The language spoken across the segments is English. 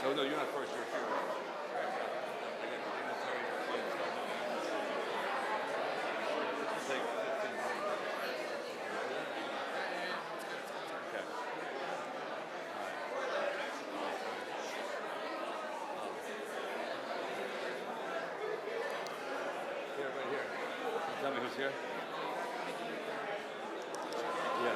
Oh, no, you're not first. You're here. I get the dignitary to find stuff. Take 15 minutes. Okay. Here, right here. Can you tell me who's here? Yeah.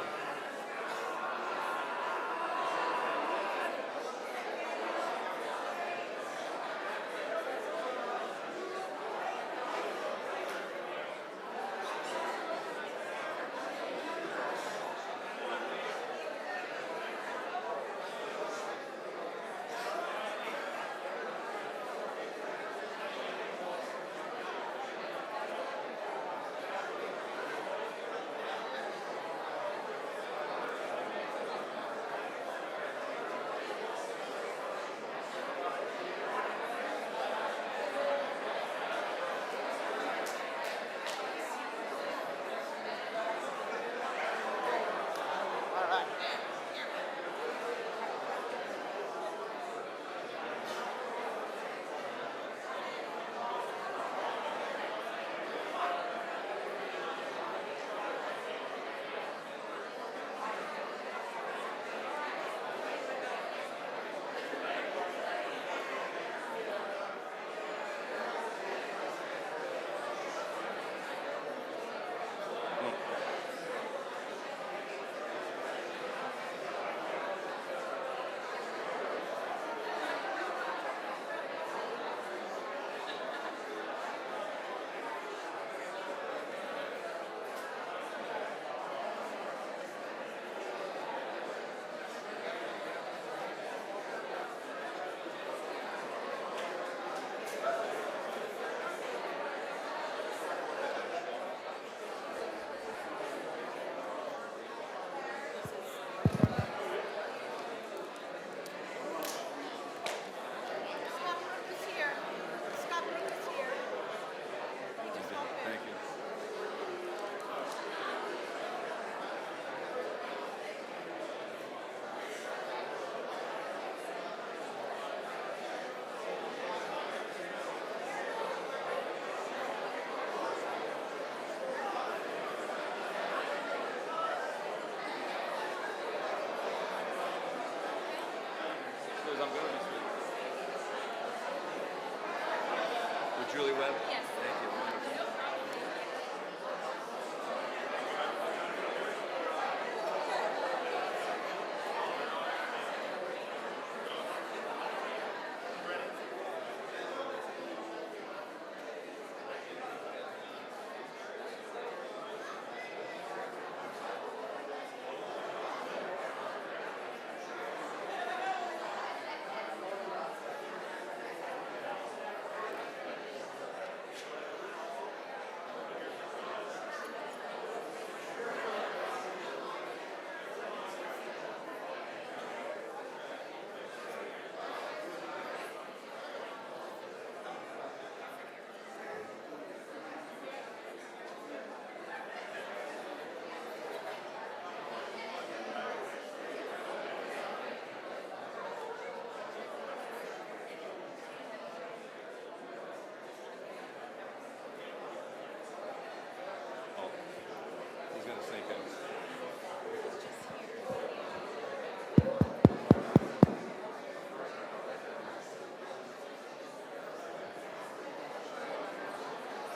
Thank you. Liz, I'm going to be speaking. With Julie Webb? Yes. Thank you. Wonderful. Oh, he's going to sneak in.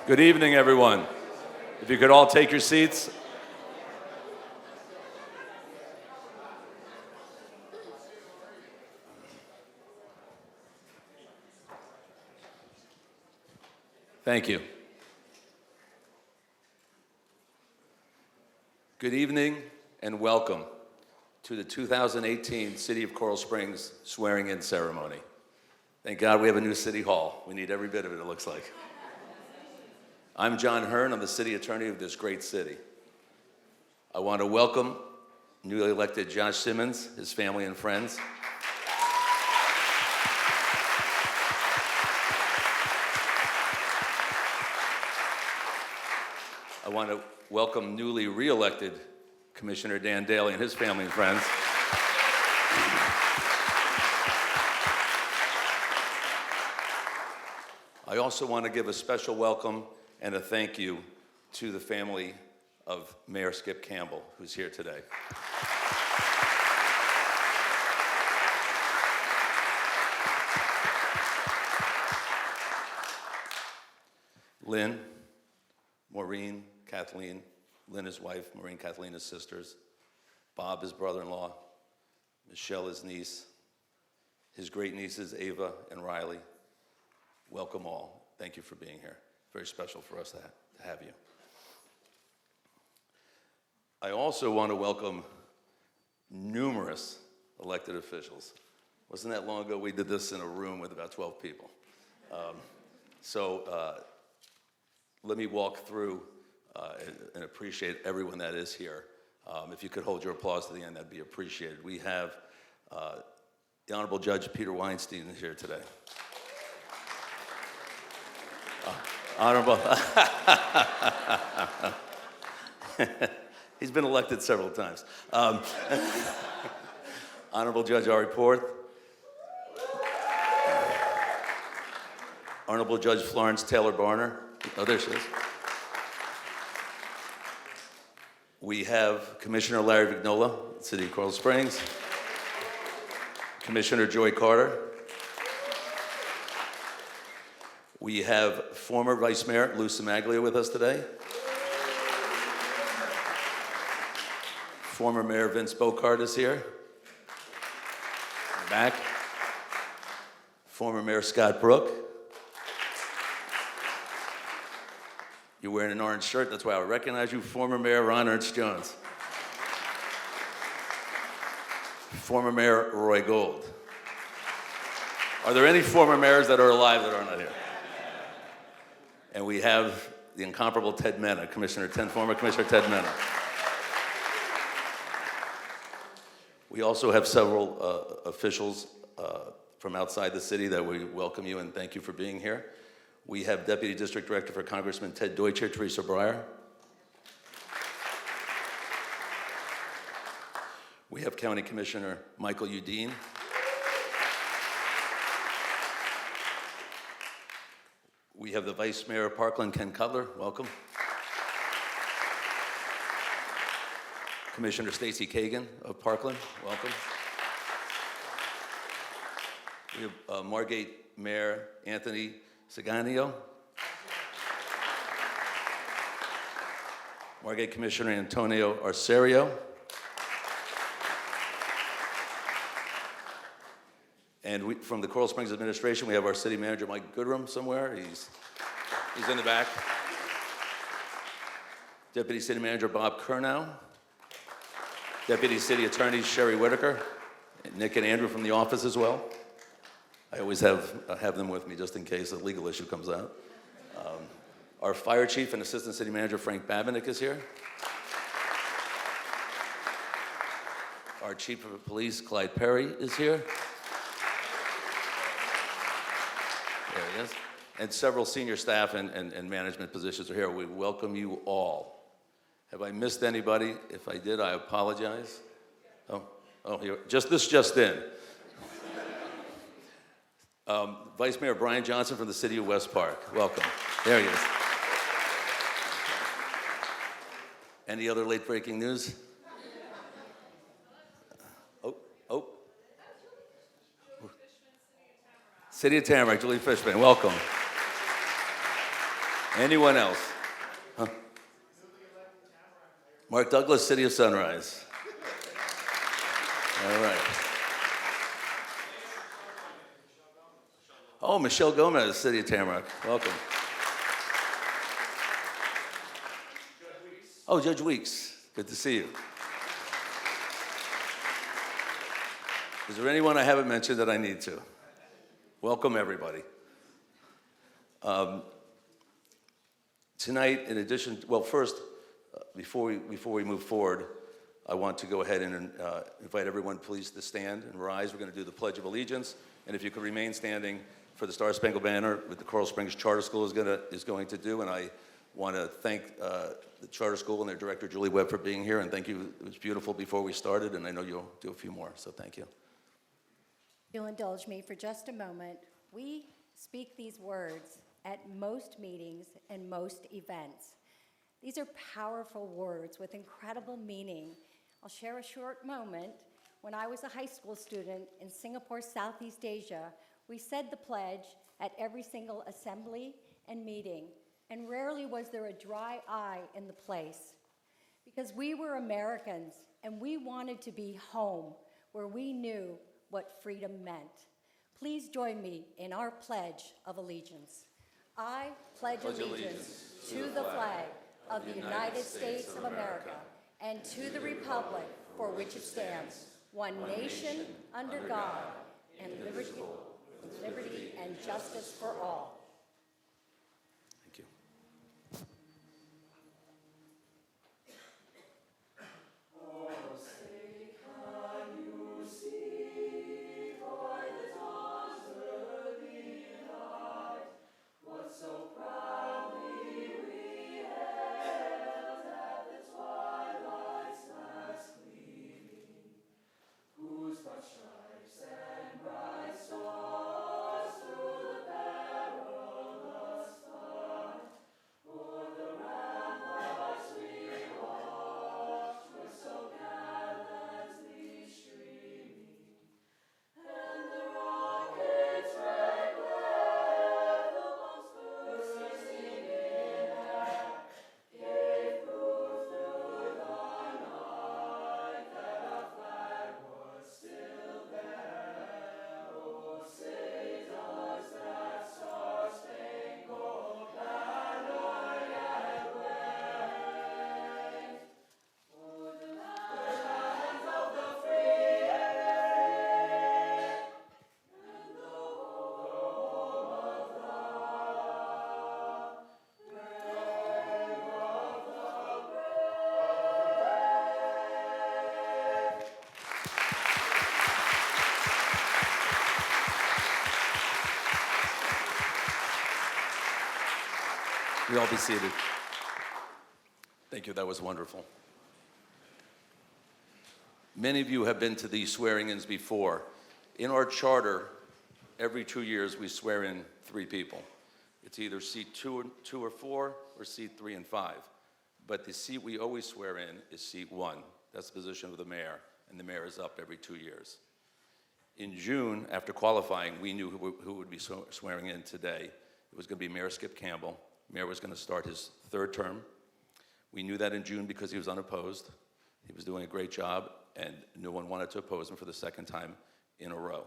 Good evening, everyone. If you could all take your seats. Thank you. Good evening and welcome to the 2018 City of Coral Springs swearing-in ceremony. Thank God we have a new city hall. We need every bit of it, it looks like. I'm John Hearn. I'm the city attorney of this great city. I want to welcome newly elected Josh Simmons, his family and friends. I want to welcome newly re-elected Commissioner Dan Daly and his family and friends. I also want to give a special welcome and a thank you to the family of Mayor Skip Campbell, who's here today. Lynn, Maureen, Kathleen, Lynn his wife, Maureen, Kathleen his sisters, Bob his brother-in-law, Michelle his niece, his great nieces Ava and Riley. Welcome all. Thank you for being here. Very special for us to have you. I also want to welcome numerous elected officials. Wasn't that long ago we did this in a room with about 12 people. Let me walk through and appreciate everyone that is here. If you could hold your applause to the end, that'd be appreciated. We have the Honorable Judge Peter Weinstein is here today. Honorable. He's been elected several times. Honorable Judge Ari Porth. Honorable Judge Florence Taylor Barner. Oh, there she is. We have Commissioner Larry Vignola, City of Coral Springs. Commissioner Joy Carter. We have former Vice Mayor Lou Cimaglia with us today. Former Mayor Vince Bocard is here. Back. Former Mayor Scott Brook. You're wearing an orange shirt, that's why I recognize you. Former Mayor Ron Ernst Jones. Former Mayor Roy Gold. Are there any former mayors that are alive that are not here? And we have the incomparable Ted Mena, former Commissioner Ted Mena. We also have several officials from outside the city that we welcome you and thank you for being here. We have Deputy District Director for Congressman Ted Deutscher, Teresa Breyer. We have County Commissioner Michael Udine. We have the Vice Mayor of Parkland, Ken Cutler. Welcome. Commissioner Stacy Kagan of Parkland. Welcome. We have Margate Mayor Anthony Saganio. Margate Commissioner Antonio Arcerio. And from the Coral Springs Administration, we have our City Manager Mike Goodrum somewhere. He's in the back. Deputy City Manager Bob Curnow. Deputy City Attorney Sherry Whitaker. And Nick and Andrew from the office as well. I always have them with me just in case a legal issue comes out. Our Fire Chief and Assistant City Manager Frank Babinick is here. Our Chief of Police Clyde Perry is here. There he is. And several senior staff and management positions are here. We welcome you all. Have I missed anybody? If I did, I apologize. Oh, here, just in. Vice Mayor Brian Johnson from the City of West Park. Welcome. There he is. Any other late-breaking news? Oh. City of Tamarack, Julie Fishman, welcome. Anyone else? Huh? Mark Douglas, City of Sunrise. All right. Oh, Michelle Gomez, City of Tamarack. Welcome. Oh, Judge Weeks. Good to see you. Is there anyone I haven't mentioned that I need to? Welcome, everybody. Tonight, in addition, well, first, before we move forward, I want to go ahead and invite everyone, please, to stand and rise. We're going to do the Pledge of Allegiance, and if you could remain standing for the Star Spangled Banner, with the Coral Springs Charter School is going to do, and I want to thank the Charter School and their director, Julie Webb, for being here, and thank you. It was beautiful before we started, and I know you'll do a few more, so thank you. You'll indulge me for just a moment. We speak these words at most meetings and most events. These are powerful words with incredible meaning. I'll share a short moment. When I was a high school student in Singapore, Southeast Asia, we said the pledge at every single assembly and meeting, and rarely was there a dry eye in the place. Because we were Americans, and we wanted to be home, where we knew what freedom meant. Please join me in our Pledge of Allegiance. I pledge allegiance to the flag of the United States of America and to the republic for which it stands, one nation under God, and liberty and justice for all. Thank you. You all be seated. Thank you, that was wonderful. Many of you have been to these swearing-ins before. In our charter, every 2 years we swear in 3 people. It's either seat 2 or 4 or seat 3 and 5. But the seat we always swear in is seat 1. That's the position of the mayor, and the mayor is up every 2 years. In June, after qualifying, we knew who would be swearing in today. It was going to be Mayor Skip Campbell. Mayor was going to start his 3rd term. We knew that in June because he was unopposed. He was doing a great job, and no one wanted to oppose him for the 2nd time in a row.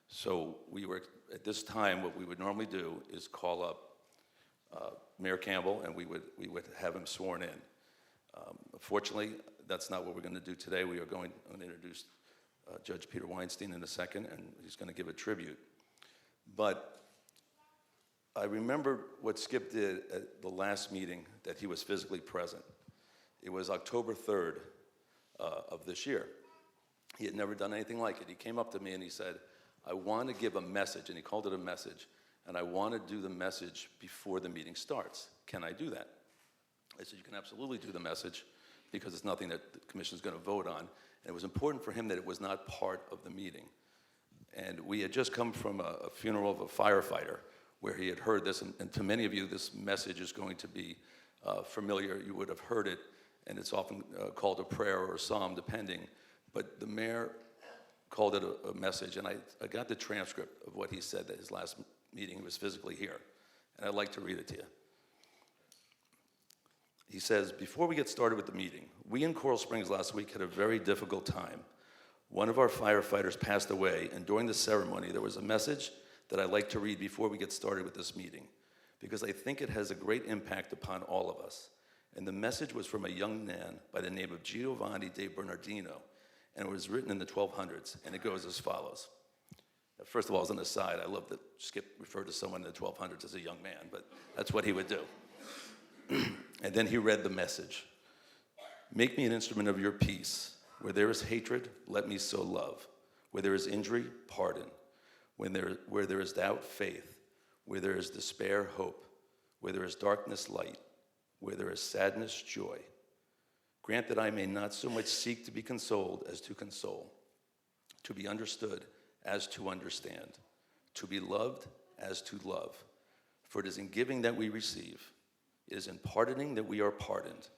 So we were, at this time, what we would normally do is call up Mayor Campbell, and we would have him sworn in. Fortunately, that's not what we're going to do today. I'm going to introduce Judge Peter Weinstein in a second, and he's going to give a tribute. But I remember what Skip did at the last meeting that he was physically present. It was October 3rd of this year. He had never done anything like it. He came up to me and he said, I want to give a message, and he called it a message, and I want to do the message before the meeting starts. Can I do that? I said, you can absolutely do the message because it's nothing that the commission is going to vote on. And it was important for him that it was not part of the meeting. And we had just come from a funeral of a firefighter where he had heard this, and to many of you, this message is going to be familiar. You would have heard it, and it's often called a prayer or a psalm, depending. But the mayor called it a message, and I got the transcript of what he said at his last meeting. He was physically here, and I'd like to read it to you. He says, before we get started with the meeting, we in Coral Springs last week had a very difficult time. One of our firefighters passed away, and during the ceremony, there was a message that I'd like to read before we get started with this meeting, because I think it has a great impact upon all of us. And the message was from a young man by the name of Giovanni de Bernardino, and it was written in the 1200s, and it goes as follows. First of all, as an aside, I love that Skip referred to someone in the 1200s as a young man, but that's what he would do. And then he read the message. Make me an instrument of your peace. Where there is hatred, let me sow love. Where there is injury, pardon. Where there is doubt, faith. Where there is despair, hope. Where there is darkness, light. Where there is sadness, joy. Grant that I may not so much seek to be consoled as to console, to be understood as to understand, to be loved as to love. For it is in giving that we receive, it is in pardoning that we are pardoned,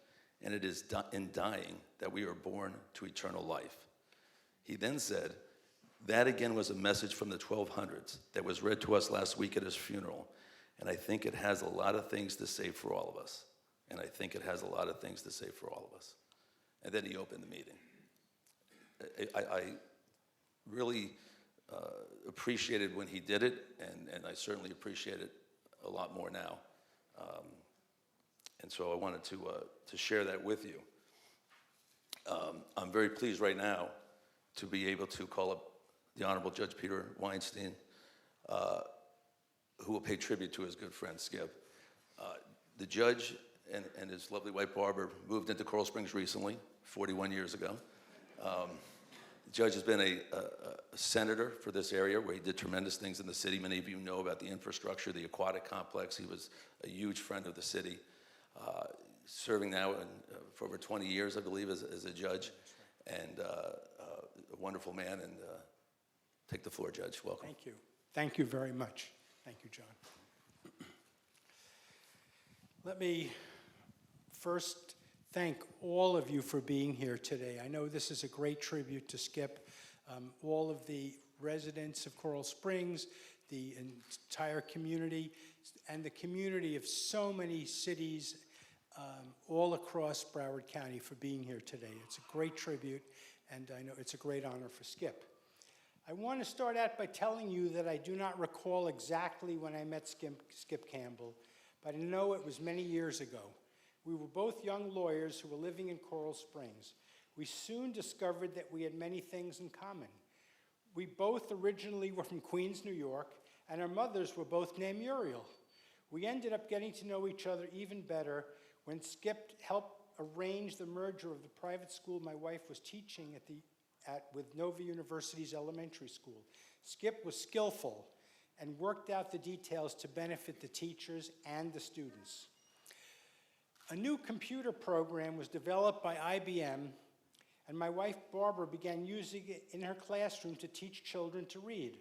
and it is in dying that we are born to eternal life. He then said, that again was a message from the 1200s that was read to us last week at his funeral, and I think it has a lot of things to say for all of us. And I think it has a lot of things to say for all of us. And then he opened the meeting. I really appreciated when he did it, and I certainly appreciate it a lot more now. And so I wanted to share that with you. I'm very pleased right now to be able to call up the Honorable Judge Peter Weinstein, who will pay tribute to his good friend Skip. The judge and his lovely wife Barbara moved into Coral Springs recently, 41 years ago. The judge has been a senator for this area where he did tremendous things in the city. Many of you know about the infrastructure, the aquatic complex. He was a huge friend of the city, serving now for over 20 years, I believe, as a judge, and a wonderful man. And take the floor, Judge. Welcome. Thank you. Thank you very much. Thank you, John. Let me first thank all of you for being here today. I know this is a great tribute to Skip. All of the residents of Coral Springs, the entire community, and the community of so many cities all across Broward County for being here today. It's a great tribute, and I know it's a great honor for Skip. I want to start out by telling you that I do not recall exactly when I met Skip Campbell, but I know it was many years ago. We were both young lawyers who were living in Coral Springs. We soon discovered that we had many things in common. We both originally were from Queens, New York, and our mothers were both named Muriel. We ended up getting to know each other even better when Skip helped arrange the merger of the private school my wife was teaching with Nova University's elementary school. Skip was skillful and worked out the details to benefit the teachers and the students. A new computer program was developed by IBM, and my wife Barbara began using it in her classroom to teach children to read.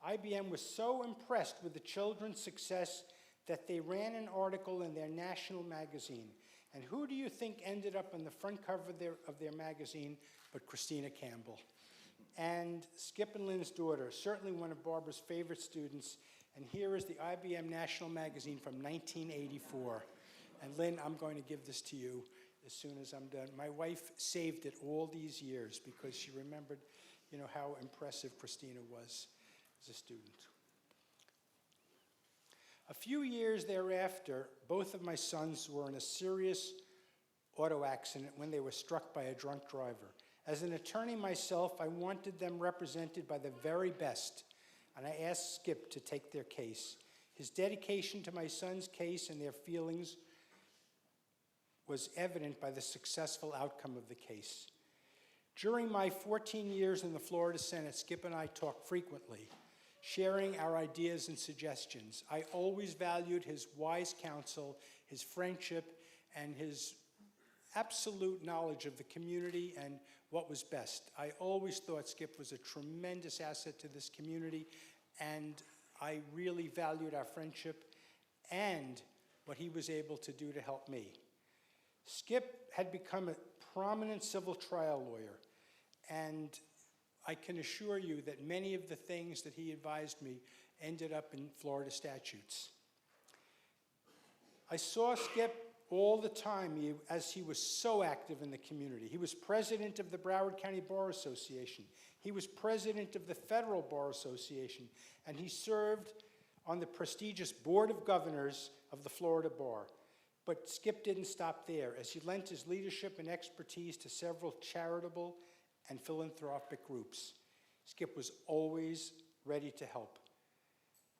IBM was so impressed with the children's success that they ran an article in their national magazine. And who do you think ended up on the front cover of their magazine but Christina Campbell? And Skip and Lynn's daughter, certainly one of Barbara's favorite students. And here is the IBM National Magazine from 1984. And Lynn, I'm going to give this to you as soon as I'm done. My wife saved it all these years because she remembered, how impressive Christina was as a student. A few years thereafter, both of my sons were in a serious auto accident when they were struck by a drunk driver. As an attorney myself, I wanted them represented by the very best, and I asked Skip to take their case. His dedication to my son's case and their feelings was evident by the successful outcome of the case. During my 14 years in the Florida Senate, Skip and I talked frequently, sharing our ideas and suggestions. I always valued his wise counsel, his friendship, and his absolute knowledge of the community and what was best. I always thought Skip was a tremendous asset to this community, and I really valued our friendship and what he was able to do to help me. Skip had become a prominent civil trial lawyer, and I can assure you that many of the things that he advised me ended up in Florida statutes. I saw Skip all the time as he was so active in the community. He was president of the Broward County Bar Association. He was president of the Federal Bar Association, and he served on the prestigious Board of Governors of the Florida Bar. But Skip didn't stop there, as he lent his leadership and expertise to several charitable and philanthropic groups. Skip was always ready to help.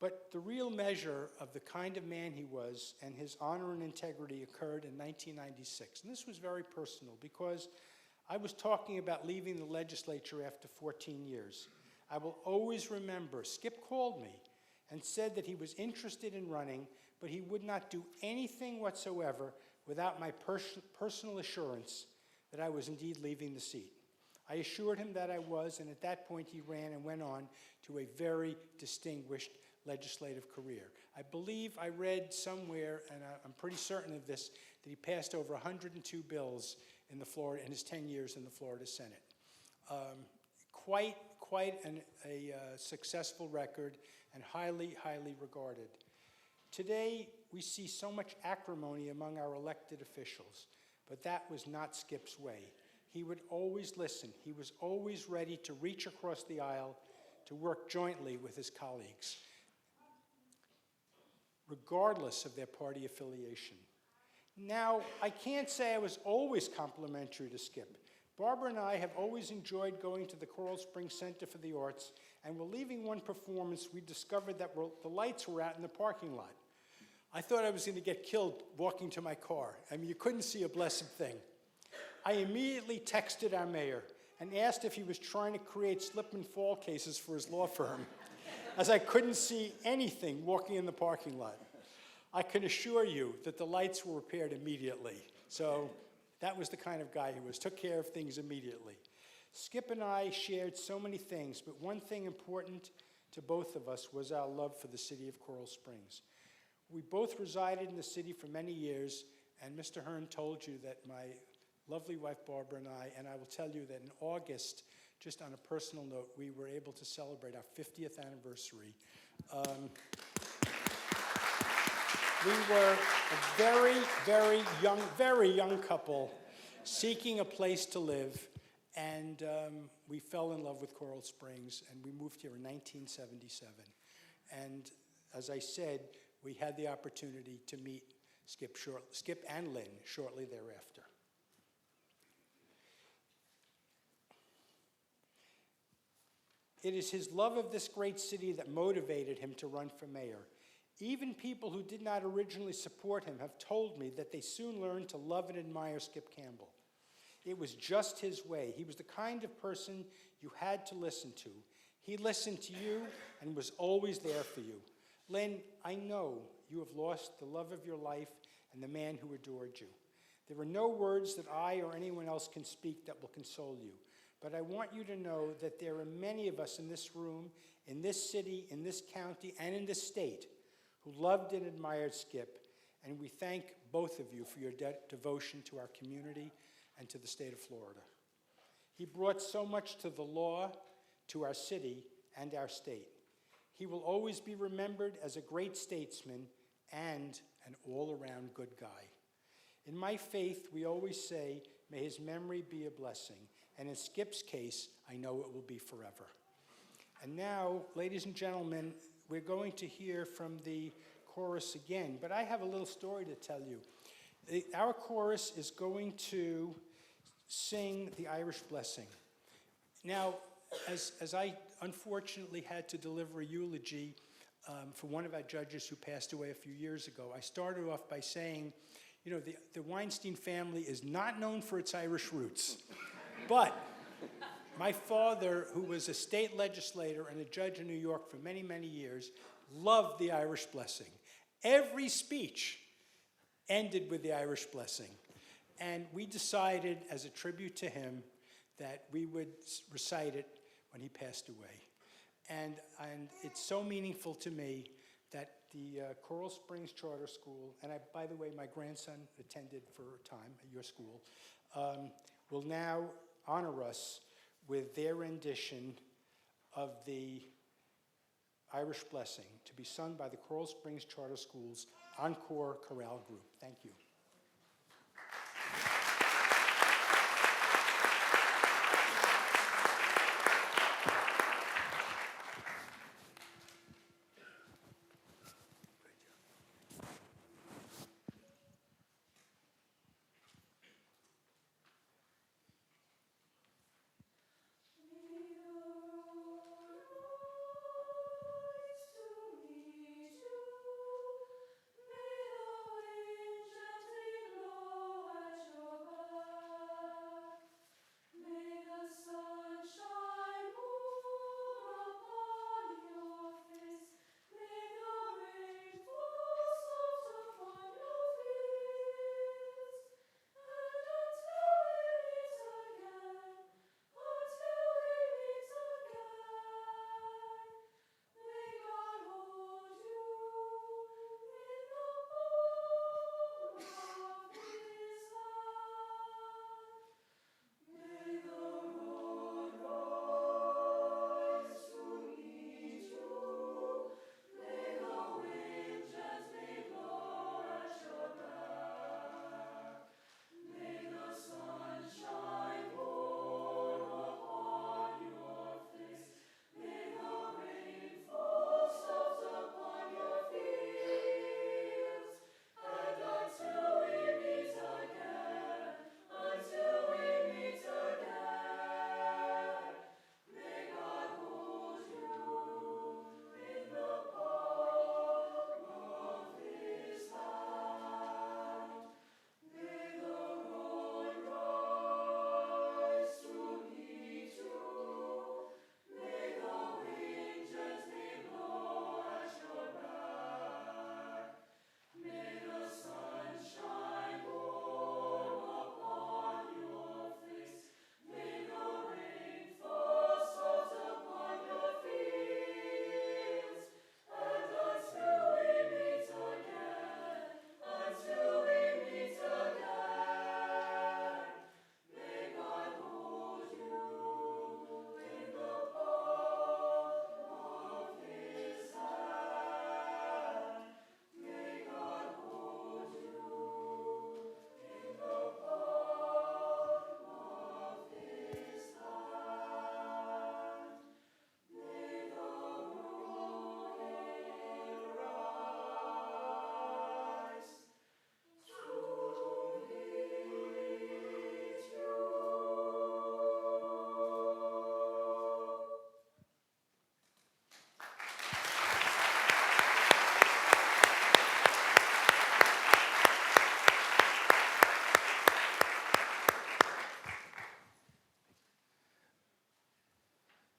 But the real measure of the kind of man he was and his honor and integrity occurred in 1996. And this was very personal because I was talking about leaving the legislature after 14 years. I will always remember Skip called me and said that he was interested in running, but he would not do anything whatsoever without my personal assurance that I was indeed leaving the seat. I assured him that I was, and at that point he ran and went on to a very distinguished legislative career. I believe I read somewhere, and I'm pretty certain of this, that he passed over 102 bills in his 10 years in the Florida Senate. Quite a successful record and highly, highly regarded. Today, we see so much acrimony among our elected officials, but that was not Skip's way. He would always listen. He was always ready to reach across the aisle to work jointly with his colleagues, regardless of their party affiliation. Now, I can't say I was always complimentary to Skip. Barbara and I have always enjoyed going to the Coral Springs Center for the Arts, and while leaving one performance, we discovered that the lights were out in the parking lot. I thought I was going to get killed walking to my car. I mean, you couldn't see a blessed thing. I immediately texted our mayor and asked if he was trying to create slip and fall cases for his law firm, as I couldn't see anything walking in the parking lot. I can assure you that the lights were repaired immediately. So that was the kind of guy he was, took care of things immediately. Skip and I shared so many things, but one thing important to both of us was our love for the city of Coral Springs. We both resided in the city for many years, and Mr. Hearn told you that my lovely wife Barbara and I will tell you that in August, just on a personal note, we were able to celebrate our 50th anniversary. We were a very young couple seeking a place to live, and we fell in love with Coral Springs, and we moved here in 1977. And as I said, we had the opportunity to meet Skip and Lynn shortly thereafter. It is his love of this great city that motivated him to run for mayor. Even people who did not originally support him have told me that they soon learned to love and admire Skip Campbell. It was just his way. He was the kind of person you had to listen to. He listened to you and was always there for you. Lynn, I know you have lost the love of your life and the man who adored you. There are no words that I or anyone else can speak that will console you. But I want you to know that there are many of us in this room, in this city, in this county, and in this state who loved and admired Skip, and we thank both of you for your devotion to our community and to the state of Florida. He brought so much to the law, to our city, and our state. He will always be remembered as a great statesman and an all-around good guy. In my faith, we always say, may his memory be a blessing. And in Skip's case, I know it will be forever. And now, ladies and gentlemen, we're going to hear from the chorus again. But I have a little story to tell you. Our chorus is going to sing the Irish Blessing. Now, as I unfortunately had to deliver a eulogy for one of our judges who passed away a few years ago, I started off by saying, you know, the Weinstein family is not known for its Irish roots. But my father, who was a state legislator and a judge in New York for many, many years, loved the Irish Blessing. Every speech ended with the Irish Blessing. And we decided, as a tribute to him, that we would recite it when he passed away. And it's so meaningful to me that the Coral Springs Charter School, and by the way, my grandson attended for a time at your school, will now honor us with their rendition of the Irish Blessing, to be sung by the Coral Springs Charter School's Encore Chorale Group. Thank you.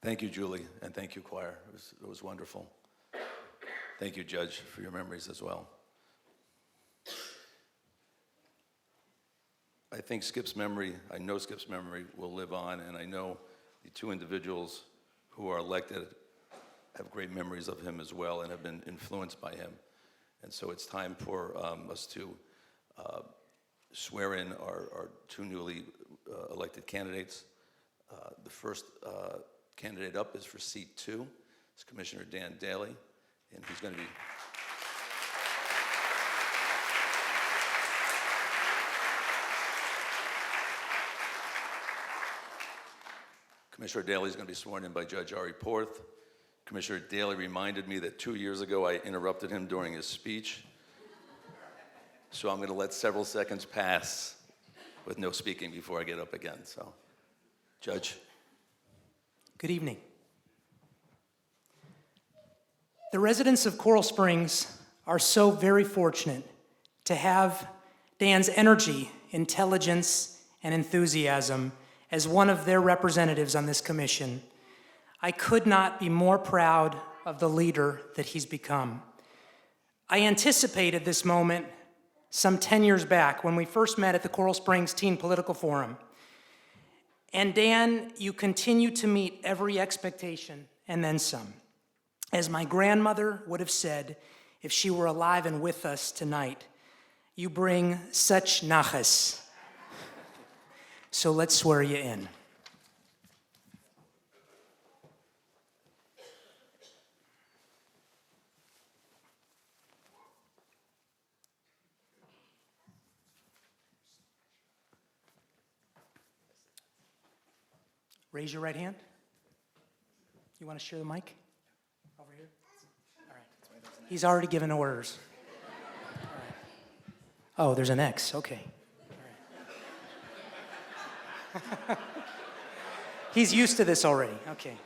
Thank you, Julie, and thank you, choir. It was wonderful. Thank you, Judge, for your memories as well. I think Skip's memory, I know Skip's memory will live on, and I know the two individuals who are elected have great memories of him as well and have been influenced by him. And so it's time for us to swear in our two newly elected candidates. The first candidate up is for seat 2. It's Commissioner Dan Daly, and he's going to be... Commissioner Daly is going to be sworn in by Judge Ari Porth. Commissioner Daly reminded me that 2 years ago I interrupted him during his speech. So I'm going to let several seconds pass with no speaking before I get up again. So, Judge. Good evening. The residents of Coral Springs are so very fortunate to have Dan's energy, intelligence, and enthusiasm as one of their representatives on this commission. I could not be more proud of the leader that he's become. I anticipated this moment some 10 years back when we first met at the Coral Springs Teen Political Forum. And Dan, you continue to meet every expectation and then some. As my grandmother would have said if she were alive and with us tonight, you bring such nachas. So let's swear you in. Raise your right hand. You want to share the mic? Over here? All right. He's already given orders. All right. Oh, there's an X. Okay. All right. He's used to this already. Okay.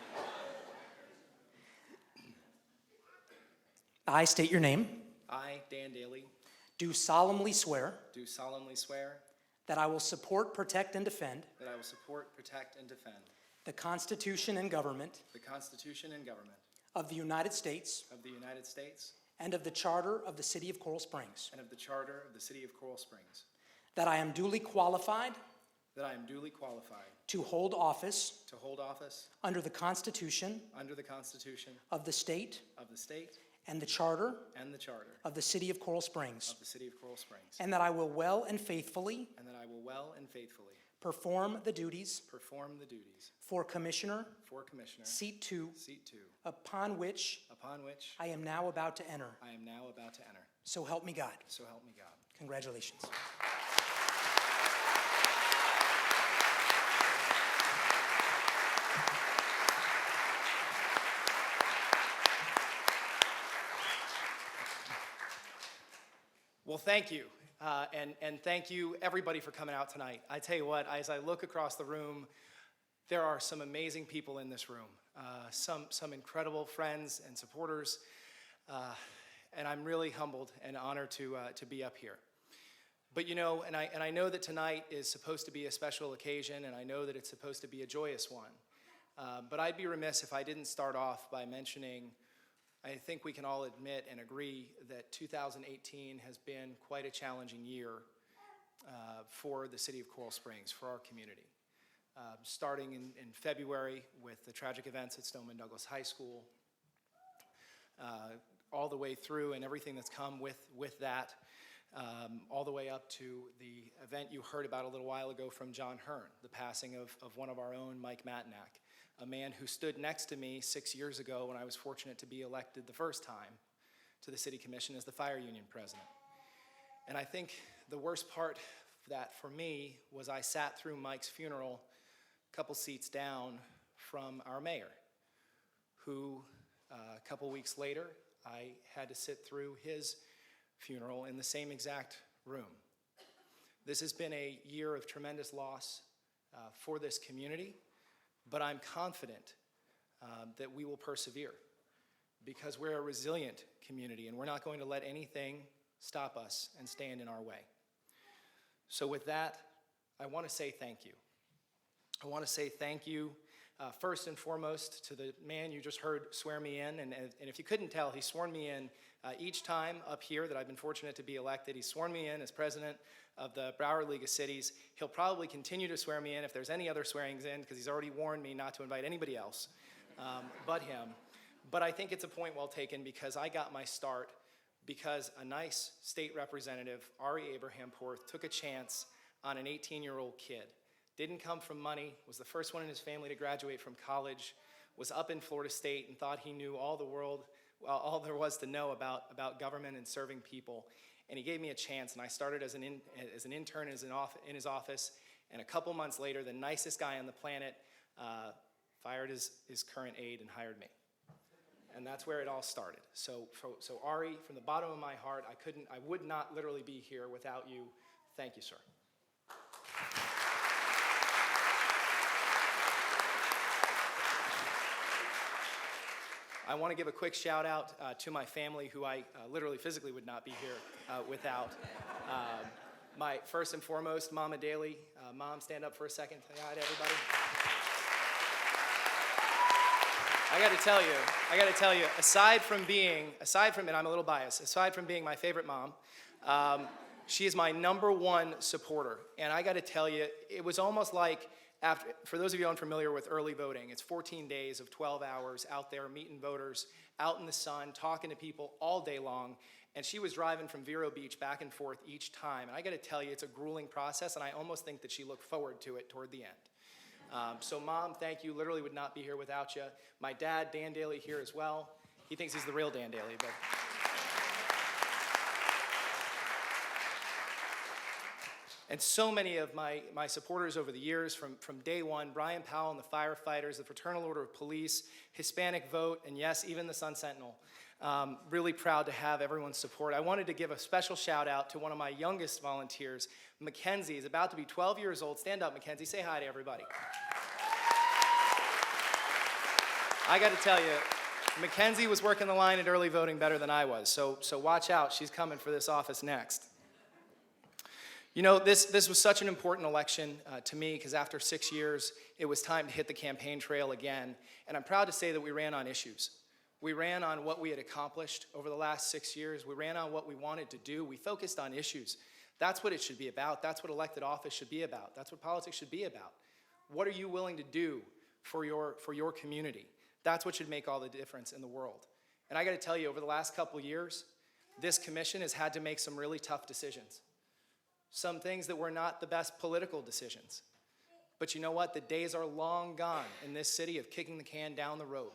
I state your name. I, Dan Daly, Do solemnly swear do solemnly swear that I will support, protect, and defend that I will support, protect, and defend the Constitution and government the Constitution and government of the United States of the United States and of the Charter of the City of Coral Springs, and of the Charter of the City of Coral Springs, that I am duly qualified that I am duly qualified to hold office to hold office under the Constitution under the Constitution of the state of the state and the Charter and the Charter of the City of Coral Springs, of the City of Coral Springs, and that I will well and faithfully and that I will well and faithfully perform the duties perform the duties for Commissioner, for Commissioner, Seat 2, Seat 2, upon which upon which I am now about to enter. I am now about to enter. So help me God. So help me God. Congratulations. Well, thank you. And thank you, everybody, for coming out tonight. I tell you what, as I look across the room, there are some amazing people in this room, some incredible friends and supporters, and I'm really humbled and honored to be up here. But you know, and I know that tonight is supposed to be a special occasion, and I know that it's supposed to be a joyous one. But I'd be remiss if I didn't start off by mentioning, I think we can all admit and agree that 2018 has been quite a challenging year for the City of Coral Springs, for our community. Starting in February with the tragic events at Stoneman Douglas High School, all the way through and everything that's come with that, all the way up to the event you heard about a little while ago from John Hearn, the passing of one of our own, Mike Matanak, a man who stood next to me 6 years ago when I was fortunate to be elected the first time to the City Commission as the Fire Union President. And I think the worst part of that for me was I sat through Mike's funeral a couple seats down from our mayor, who a couple weeks later, I had to sit through his funeral in the same exact room. This has been a year of tremendous loss for this community, but I'm confident that we will persevere because we're a resilient community and we're not going to let anything stop us and stand in our way. So with that, I want to say thank you. I want to say thank you first and foremost to the man you just heard swear me in. And if you couldn't tell, he's sworn me in each time up here that I've been fortunate to be elected. He's sworn me in as president of the Broward League of Cities. He'll probably continue to swear me in if there's any other swearings in, because he's already warned me not to invite anybody else but him. But I think it's a point well taken, because I got my start because a nice state representative, Ari Abrahamporth, took a chance on an 18-year-old kid. Didn't come from money, was the first one in his family to graduate from college, was up in Florida State and thought he knew all the world, all there was to know about government and serving people. And he gave me a chance, and I started as an intern in his office, and a couple months later, the nicest guy on the planet fired his current aide and hired me. And that's where it all started. So Ari, from the bottom of my heart, I would not literally be here without you. Thank you, sir. I want to give a quick shout out to my family, who I literally physically would not be here without. My first and foremost, Mama Daly. Mom, stand up for a second. Say hi to everybody. I got to tell you, aside from, and I'm a little biased, aside from being my favorite mom, she is my #1 supporter. And I got to tell you, it was almost like, for those of you unfamiliar with early voting, it's 14 days of 12 hours out there meeting voters, out in the sun, talking to people all day long. And she was driving from Vero Beach back and forth each time. And I got to tell you, it's a grueling process, and I almost think that she looked forward to it toward the end. So Mom, thank you. Literally would not be here without you. My dad, Dan Daly, here as well. He thinks he's the real Dan Daly, but. And so many of my supporters over the years, from day one, Brian Powell and the firefighters, the Fraternal Order of Police, Hispanic Vote, and yes, even the Sun Sentinel. Really proud to have everyone's support. I wanted to give a special shout out to one of my youngest volunteers. Mackenzie is about to be 12 years old. Stand up, Mackenzie. Say hi to everybody. I got to tell you, Mackenzie was working the line at early voting better than I was, so watch out. She's coming for this office next. You know, this was such an important election to me, because after 6 years, it was time to hit the campaign trail again. And I'm proud to say that we ran on issues. We ran on what we had accomplished over the last 6 years. We ran on what we wanted to do. We focused on issues. That's what it should be about. That's what elected office should be about. That's what politics should be about. What are you willing to do for your community? That's what should make all the difference in the world. And I got to tell you, over the last couple of years, this commission has had to make some really tough decisions. Some things that were not the best political decisions. But you know what? The days are long gone in this city of kicking the can down the road.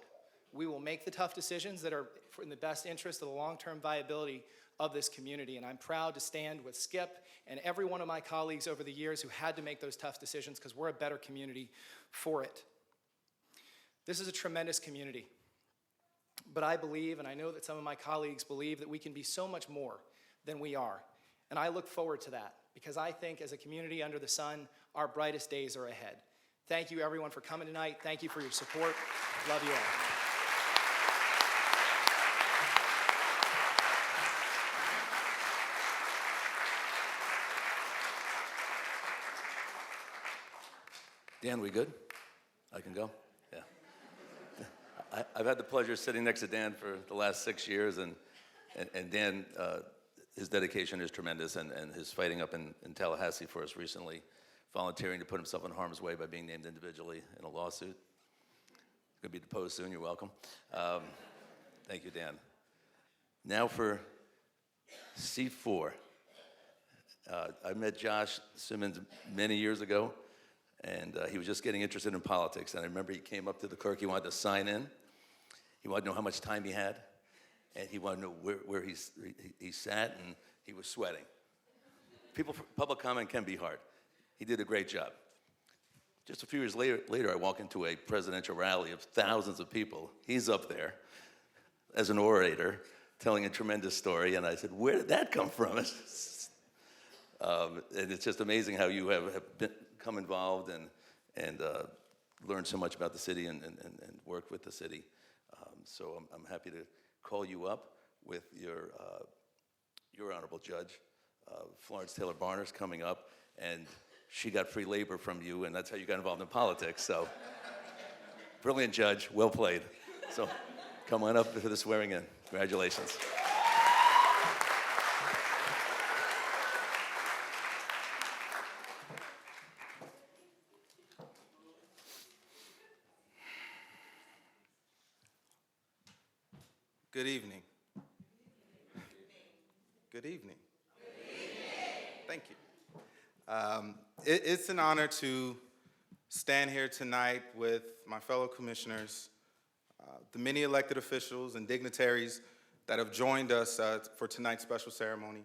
We will make the tough decisions that are in the best interest of the long-term viability of this community. And I'm proud to stand with Skip and every one of my colleagues over the years who had to make those tough decisions, because we're a better community for it. This is a tremendous community. But I believe, and I know that some of my colleagues believe, that we can be so much more than we are. And I look forward to that, because I think as a community under the sun, our brightest days are ahead. Thank you, everyone, for coming tonight. Thank you for your support. Love you all. Dan, we good? I can go? Yeah. I've had the pleasure of sitting next to Dan for the last 6 years, and Dan, his dedication is tremendous, and his fighting up in Tallahassee for us recently, volunteering to put himself in harm's way by being named individually in a lawsuit. Going to be deposed soon, you're welcome. Thank you, Dan. Now for C4. I met Josh Simmons many years ago, and he was just getting interested in politics. And I remember he came up to the clerk, he wanted to sign in. He wanted to know how much time he had, and he wanted to know where he sat, and he was sweating. Public comment can be hard. He did a great job. Just a few years later, I walk into a presidential rally of thousands of people. He's up there as an orator, telling a tremendous story, and I said, where did that come from? And it's just amazing how you have become involved and learned so much about the city and worked with the city. So I'm happy to call you up with your honorable judge, Florence Taylor Barner's coming up, and she got free labor from you, and that's how you got involved in politics. So Brilliant judge, well played. So come on up for the swearing in. Congratulations. Good evening. Good evening. Thank you. It's an honor to stand here tonight with my fellow commissioners, the many elected officials and dignitaries that have joined us for tonight's special ceremony,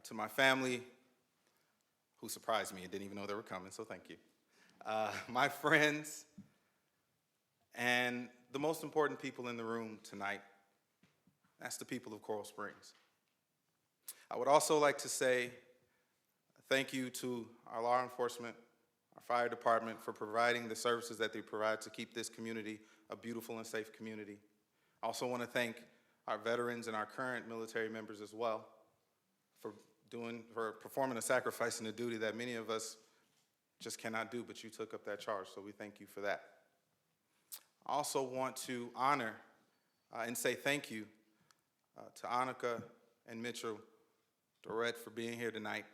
to my family, who surprised me and didn't even know they were coming, so thank you, my friends, and the most important people in the room tonight. That's the people of Coral Springs. I would also like to say thank you to our law enforcement, our fire department for providing the services that they provide to keep this community a beautiful and safe community. I also want to thank our veterans and our current military members as well for performing a sacrifice and a duty that many of us just cannot do, but you took up that charge, so we thank you for that. I also want to honor and say thank you to Annika and Mitchell Dorette for being here tonight.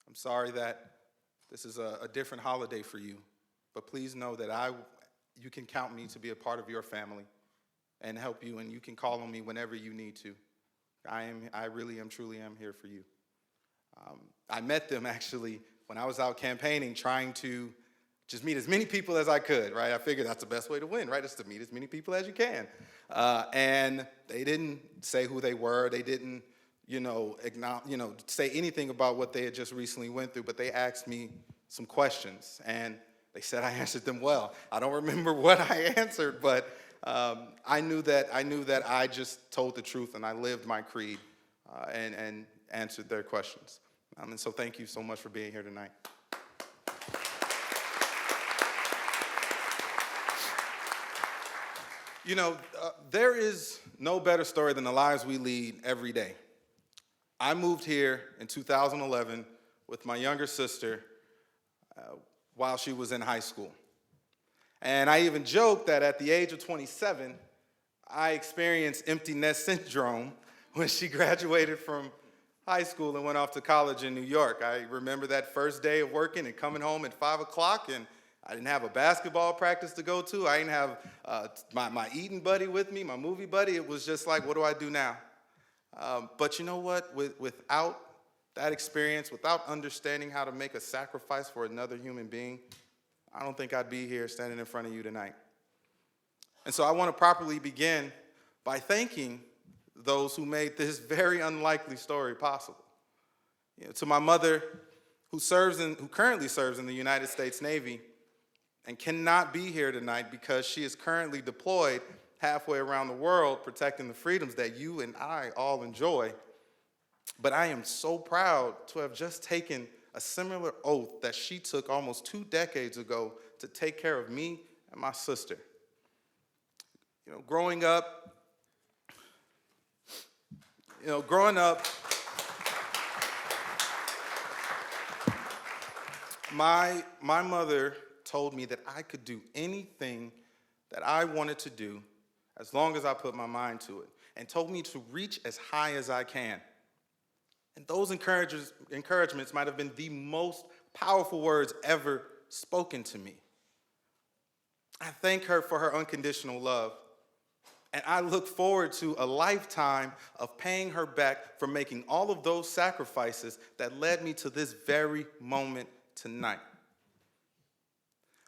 I'm sorry that this is a different holiday for you, but please know that you can count me to be a part of your family and help you, and you can call on me whenever you need to. I really am, truly am here for you. I met them actually when I was out campaigning, trying to just meet as many people as I could, right? I figured that's the best way to win, right? Is to meet as many people as you can. And they didn't say who they were. They didn't, say anything about what they had just recently went through, but they asked me some questions, and they said I answered them well. I don't remember what I answered, but I knew that I just told the truth, and I lived my creed and answered their questions. And so thank you so much for being here tonight. There is no better story than the lives we lead every day. I moved here in 2011 with my younger sister while she was in high school. And I even joked that at the age of 27, I experienced empty nest syndrome when she graduated from high school and went off to college in New York. I remember that first day of working and coming home at 5 o'clock, and I didn't have a basketball practice to go to. I didn't have my eating buddy with me, my movie buddy. It was just like, what do I do now? But you know what? Without that experience, without understanding how to make a sacrifice for another human being, I don't think I'd be here standing in front of you tonight. And so I want to properly begin by thanking those who made this very unlikely story possible. To my mother, who currently serves in the United States Navy and cannot be here tonight because she is currently deployed halfway around the world protecting the freedoms that you and I all enjoy. But I am so proud to have just taken a similar oath that she took almost 2 decades ago to take care of me and my sister. Growing up, my mother told me that I could do anything that I wanted to do as long as I put my mind to it, and told me to reach as high as I can. And those encouragements might have been the most powerful words ever spoken to me. I thank her for her unconditional love, and I look forward to a lifetime of paying her back for making all of those sacrifices that led me to this very moment tonight.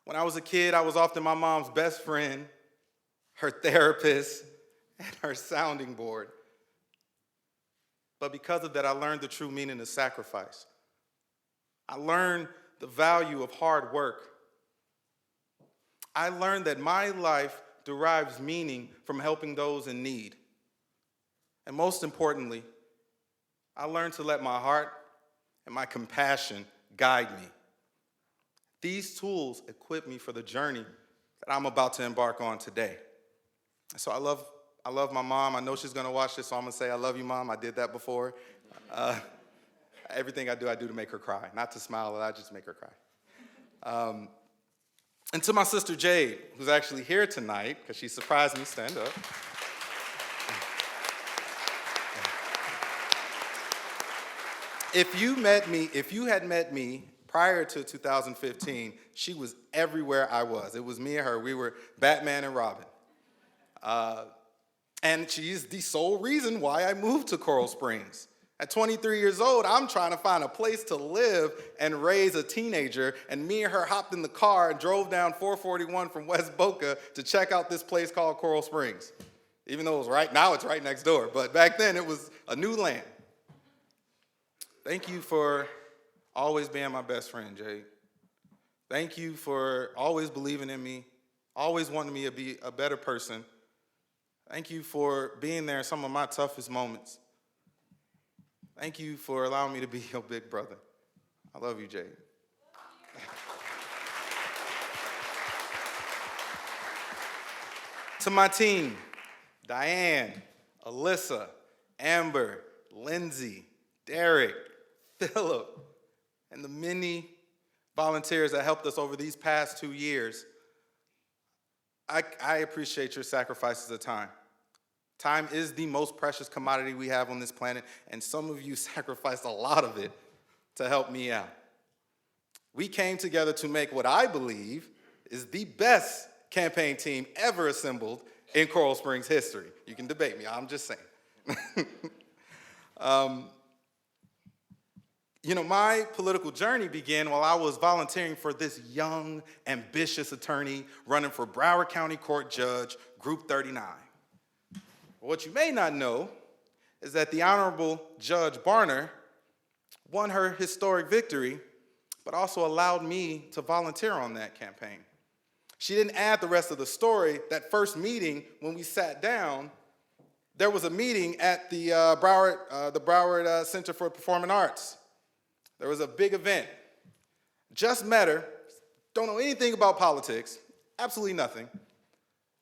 When I was a kid, I was often my mom's best friend, her therapist, and her sounding board. But because of that, I learned the true meaning of sacrifice. I learned the value of hard work. I learned that my life derives meaning from helping those in need. And most importantly, I learned to let my heart and my compassion guide me. These tools equip me for the journey that I'm about to embark on today. So I love my mom. I know she's going to watch this, so I'm going to say, I love you, Mom. I did that before. Everything I do to make her cry. Not to smile, I just make her cry. And to my sister Jade, who's actually here tonight, because she surprised me, stand up. If you had met me prior to 2015, she was everywhere I was. It was me and her. We were Batman and Robin. And she's the sole reason why I moved to Coral Springs. At 23 years old, I'm trying to find a place to live and raise a teenager, and me and her hopped in the car and drove down 441 from West Boca to check out this place called Coral Springs. Even though it's right next door, but back then it was a new land. Thank you for always being my best friend, Jade. Thank you for always believing in me, always wanting me to be a better person. Thank you for being there in some of my toughest moments. Thank you for allowing me to be your big brother. I love you, Jade. To my team, Diane, Alyssa, Amber, Lindsay, Derek, Philip, and the many volunteers that helped us over these past 2 years, I appreciate your sacrifices of time. Time is the most precious commodity we have on this planet, and some of you sacrificed a lot of it to help me out. We came together to make what I believe is the best campaign team ever assembled in Coral Springs history. You can debate me, I'm just saying. My political journey began while I was volunteering for this young, ambitious attorney running for Broward County Court Judge, Group 39. What you may not know is that the Honorable Judge Barner won her historic victory, but also allowed me to volunteer on that campaign. She didn't add the rest of the story. That first meeting, when we sat down, there was a meeting at the Broward Center for Performing Arts. There was a big event. Just met her, don't know anything about politics, absolutely nothing.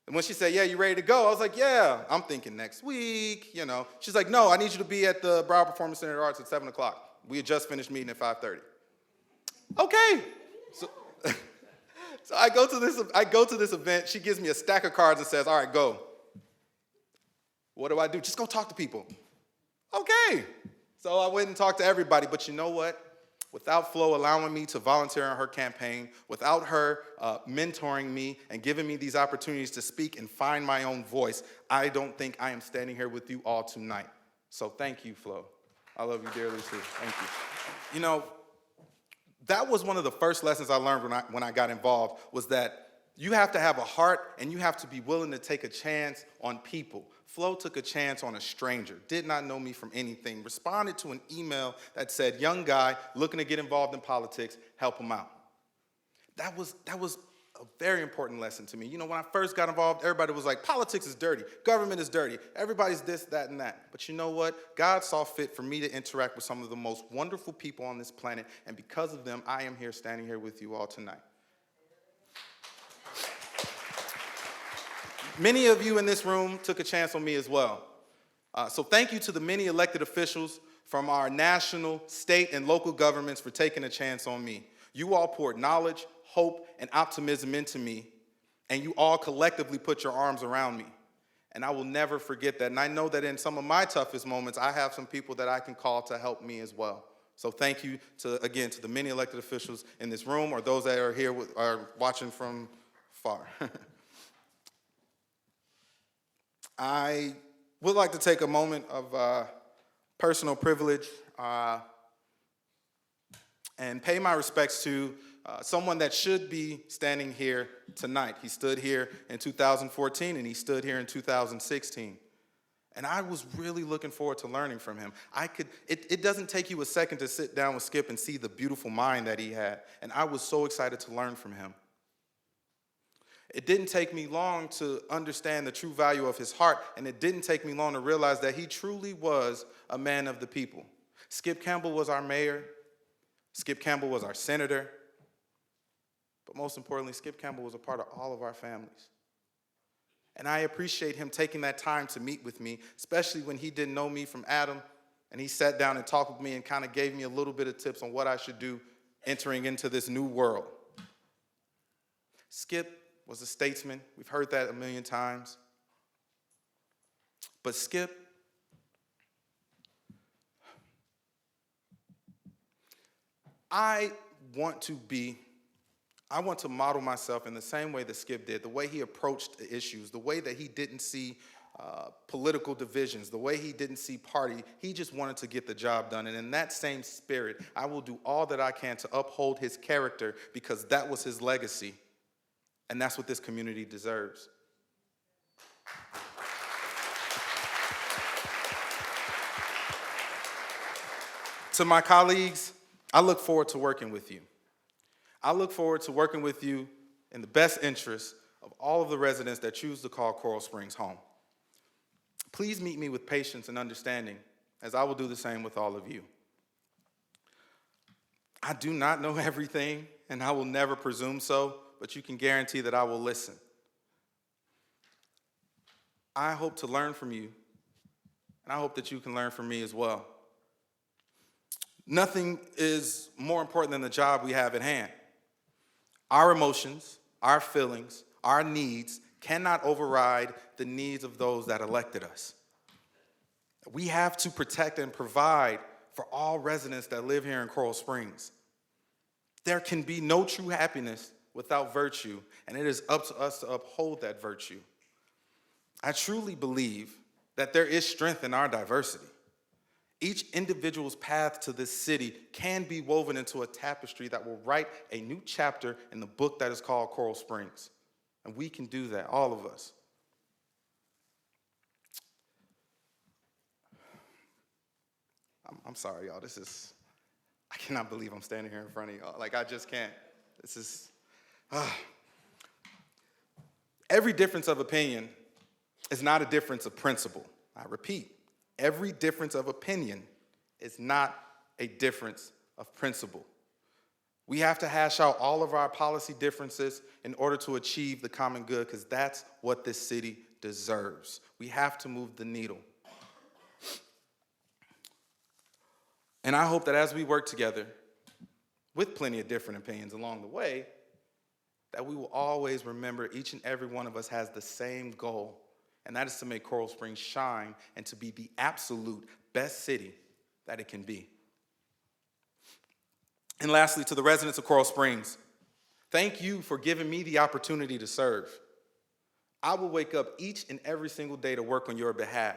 And when she said, yeah, you ready to go? I was like, yeah. I'm thinking next week, She's like, no, I need you to be at the Broward Performing Center of Arts at 7 o'clock. We had just finished meeting at 5:30. Okay. So I go to this event. She gives me a stack of cards and says, all right, go. What do? Just go talk to people. Okay. So I went and talked to everybody, but you know what? Without Flo allowing me to volunteer on her campaign, without her mentoring me and giving me these opportunities to speak and find my own voice, I don't think I am standing here with you all tonight. So thank you, Flo. I love you dearly too. Thank you. That was one of the first lessons I learned when I got involved, was that you have to have a heart and you have to be willing to take a chance on people. Flo took a chance on a stranger, did not know me from anything, responded to an email that said, young guy looking to get involved in politics, help him out. That was a very important lesson to me. When I first got involved, everybody was like, politics is dirty, government is dirty, everybody's this, that, and that. But you know what? God saw fit for me to interact with some of the most wonderful people on this planet, and because of them, I am here standing here with you all tonight. Many of you in this room took a chance on me as well. So thank you to the many elected officials from our national, state, and local governments for taking a chance on me. You all poured knowledge, hope, and optimism into me, and you all collectively put your arms around me. And I will never forget that. And I know that in some of my toughest moments, I have some people that I can call to help me as well. So thank you to the many elected officials in this room, or those that are here are watching from far. I would like to take a moment of personal privilege and pay my respects to someone that should be standing here tonight. He stood here in 2014 and he stood here in 2016. And I was really looking forward to learning from him. It doesn't take you a second to sit down with Skip and see the beautiful mind that he had. And I was so excited to learn from him. It didn't take me long to understand the true value of his heart, and it didn't take me long to realize that he truly was a man of the people. Skip Campbell was our mayor. Skip Campbell was our senator. But most importantly, Skip Campbell was a part of all of our families. And I appreciate him taking that time to meet with me, especially when he didn't know me from Adam, and he sat down and talked with me and kind of gave me a little bit of tips on what I should do entering into this new world. Skip was a statesman. We've heard that a million times. But Skip, I want to model myself in the same way that Skip did, the way he approached the issues, the way that he didn't see political divisions, the way he didn't see party. He just wanted to get the job done. And in that same spirit, I will do all that I can to uphold his character because that was his legacy. And that's what this community deserves. To my colleagues, I look forward to working with you. I look forward to working with you in the best interest of all of the residents that choose to call Coral Springs home. Please meet me with patience and understanding, as I will do the same with all of you. I do not know everything, and I will never presume so, but you can guarantee that I will listen. I hope to learn from you, and I hope that you can learn from me as well. Nothing is more important than the job we have at hand. Our emotions, our feelings, our needs cannot override the needs of those that elected us. We have to protect and provide for all residents that live here in Coral Springs. There can be no true happiness without virtue, and it is up to us to uphold that virtue. I truly believe that there is strength in our diversity. Each individual's path to this city can be woven into a tapestry that will write a new chapter in the book that is called Coral Springs. And we can do that, all of us. I'm sorry, y'all. I cannot believe I'm standing here in front of y'all. Like, I just can't. Every difference of opinion is not a difference of principle. I repeat, every difference of opinion is not a difference of principle. We have to hash out all of our policy differences in order to achieve the common good, because that's what this city deserves. We have to move the needle. And I hope that as we work together, with plenty of different opinions along the way, that we will always remember each and every one of us has the same goal, and that is to make Coral Springs shine and to be the absolute best city that it can be. And lastly, to the residents of Coral Springs, thank you for giving me the opportunity to serve. I will wake up each and every single day to work on your behalf.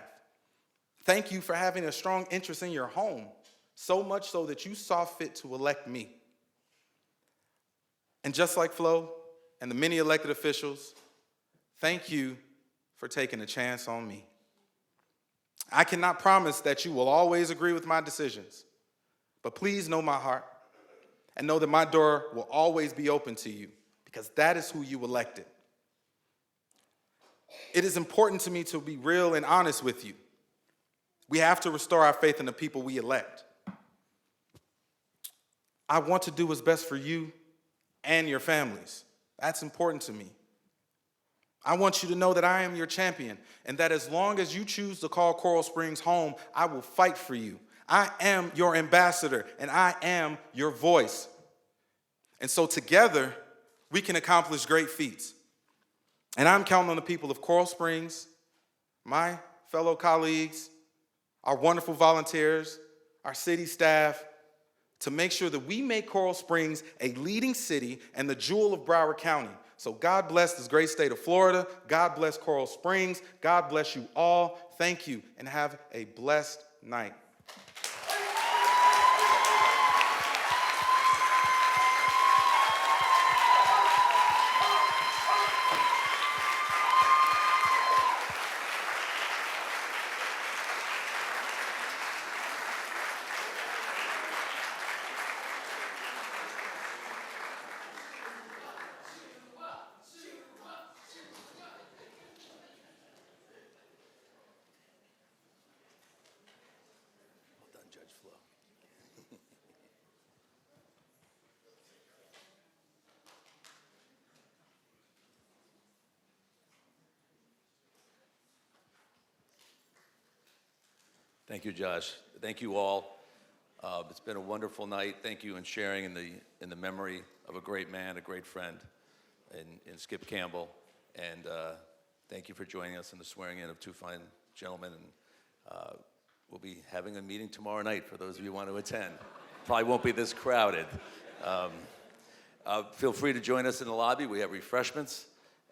Thank you for having a strong interest in your home, so much so that you saw fit to elect me. And just like Flo and the many elected officials, thank you for taking a chance on me. I cannot promise that you will always agree with my decisions, but please know my heart and know that my door will always be open to you, because that is who you elected. It is important to me to be real and honest with you. We have to restore our faith in the people we elect. I want to do what's best for you and your families. That's important to me. I want you to know that I am your champion, and that as long as you choose to call Coral Springs home, I will fight for you. I am your ambassador, and I am your voice. And so together, we can accomplish great feats. And I'm counting on the people of Coral Springs, my fellow colleagues, our wonderful volunteers, our city staff, to make sure that we make Coral Springs a leading city and the jewel of Broward County. So God bless this great state of Florida. God bless Coral Springs. God bless you all. Thank you, and have a blessed night. Well done, Judge Flo. Thank you, Josh. Thank you all. It's been a wonderful night. Thank you in sharing in the memory of a great man, a great friend, and Skip Campbell. And thank you for joining us in the swearing in of two fine gentlemen. And we'll be having a meeting tomorrow night for those of you who want to attend. Probably won't be this crowded. Feel free to join us in the lobby. We have refreshments.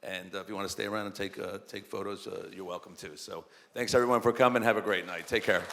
And if you want to stay around and take photos, you're welcome to. So thanks, everyone, for coming. Have a great night. Take care.